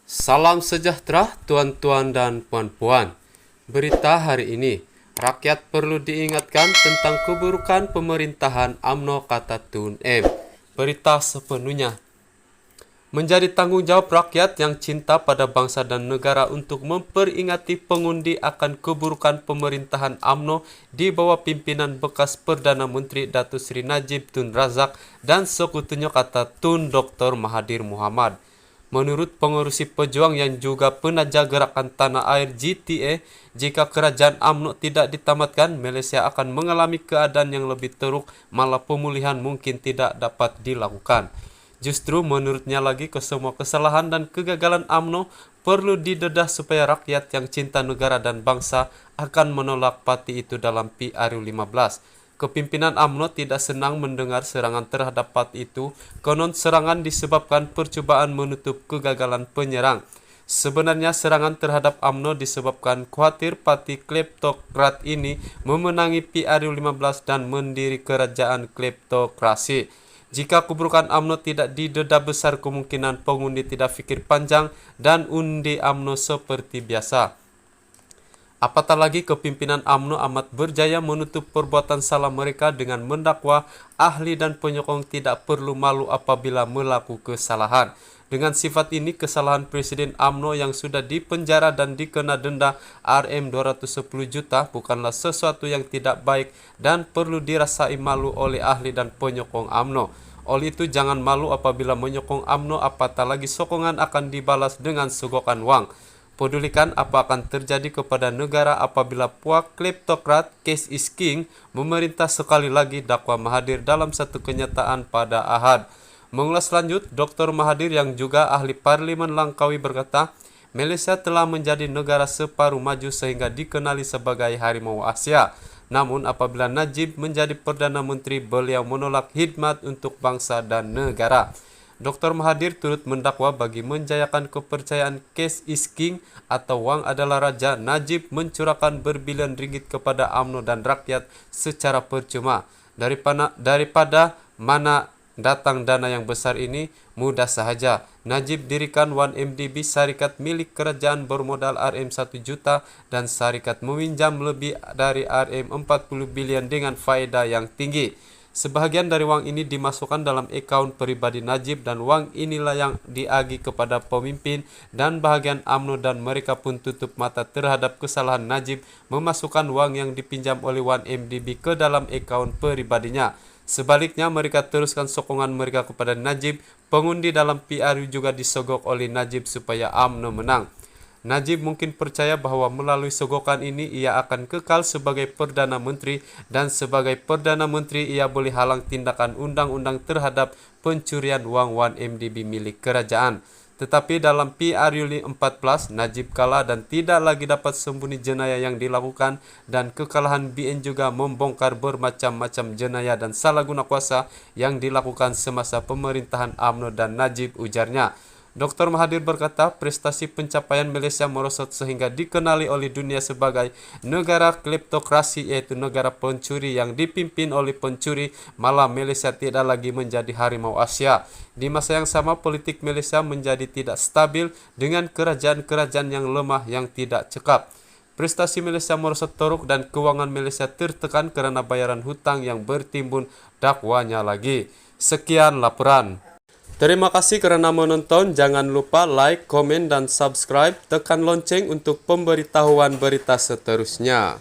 Salam sejahtera tuan-tuan dan puan-puan. Berita hari ini, rakyat perlu diingatkan tentang keburukan pemerintahan UMNO, kata Tun M. Berita sepenuhnya. Menjadi tanggung jawab rakyat yang cinta pada bangsa dan negara untuk memperingati pengundi akan keburukan pemerintahan UMNO di bawah pimpinan bekas Perdana Menteri Datuk Seri Najib Tun Razak dan sekutunya, kata Tun Dr. Mahathir Mohamad. Menurut pengurusi pejuang yang juga penaja gerakan tanah air GTA, jika kerajaan UMNO tidak ditamatkan, Malaysia akan mengalami keadaan yang lebih teruk, malah pemulihan mungkin tidak dapat dilakukan. Justru menurutnya lagi, kesemua kesalahan dan kegagalan UMNO perlu didedah supaya rakyat yang cinta negara dan bangsa akan menolak parti itu dalam PRU15. Kepimpinan UMNO tidak senang mendengar serangan terhadap parti itu, konon serangan disebabkan percobaan menutup kegagalan penyerang. Sebenarnya serangan terhadap UMNO disebabkan khawatir parti kleptokrat ini memenangi PRU15 dan mendiri kerajaan kleptokrasi. Jika keburukan UMNO tidak didedah, besar kemungkinan pengundi tidak fikir panjang dan undi UMNO seperti biasa. Apatah lagi kepimpinan UMNO amat berjaya menutup perbuatan salah mereka dengan mendakwa ahli dan penyokong tidak perlu malu apabila melakukan kesalahan. Dengan sifat ini, kesalahan Presiden UMNO yang sudah dipenjara dan dikena denda Rm210 juta bukanlah sesuatu yang tidak baik dan perlu dirasai malu oleh ahli dan penyokong UMNO. Oleh itu, jangan malu apabila menyokong UMNO, apatah lagi sokongan akan dibalas dengan sogokan wang. Pedulikan apa akan terjadi kepada negara apabila puak kleptokrat case is king memerintah sekali lagi, dakwa Mahathir dalam satu kenyataan pada Ahad. Mengulas lanjut, Dr. Mahathir yang juga ahli Parlimen Langkawi berkata, Malaysia telah menjadi negara separuh maju sehingga dikenali sebagai harimau Asia. Namun apabila Najib menjadi Perdana Menteri, beliau menolak khidmat untuk bangsa dan negara. Dr. Mahathir turut mendakwa bagi menjayakan kepercayaan case is king atau wang adalah raja, Najib mencurahkan berbilion ringgit kepada UMNO dan rakyat secara percuma. Daripada mana datang dana yang besar ini? Mudah sahaja. Najib dirikan 1MDB, syarikat milik kerajaan bermodal Rm1 juta dan syarikat meminjam lebih dari Rm40 bilion dengan faedah yang tinggi. Sebahagian dari wang ini dimasukkan dalam akaun pribadi Najib dan wang inilah yang diagih kepada pemimpin dan bahagian UMNO dan mereka pun tutup mata terhadap kesalahan Najib memasukkan wang yang dipinjam oleh 1MDB ke dalam akaun pribadinya. Sebaliknya, mereka teruskan sokongan mereka kepada Najib. Pengundi dalam PRU juga disogok oleh Najib supaya UMNO menang. Najib mungkin percaya bahwa melalui sogokan ini ia akan kekal sebagai Perdana Menteri dan sebagai Perdana Menteri ia boleh halang tindakan undang-undang terhadap pencurian wang 1MDB milik kerajaan. Tetapi dalam PRU14, Najib kalah dan tidak lagi dapat sembunyi jenayah yang dilakukan, dan kekalahan BN juga membongkar bermacam-macam jenayah dan salah guna kuasa yang dilakukan semasa pemerintahan UMNO dan Najib, ujarnya. Dr. Mahathir berkata, prestasi pencapaian Malaysia merosot sehingga dikenali oleh dunia sebagai negara kleptokrasi, yaitu negara pencuri yang dipimpin oleh pencuri, malah Malaysia tidak lagi menjadi harimau Asia. Di masa yang sama, politik Malaysia menjadi tidak stabil dengan kerajaan-kerajaan yang lemah yang tidak cekap. Prestasi Malaysia merosot teruk dan keuangan Malaysia tertekan karena bayaran hutang yang bertimbun, dakwanya lagi. Sekian laporan. Terima kasih kerana menonton. Jangan lupa like, komen, dan subscribe. Tekan lonceng untuk pemberitahuan berita seterusnya.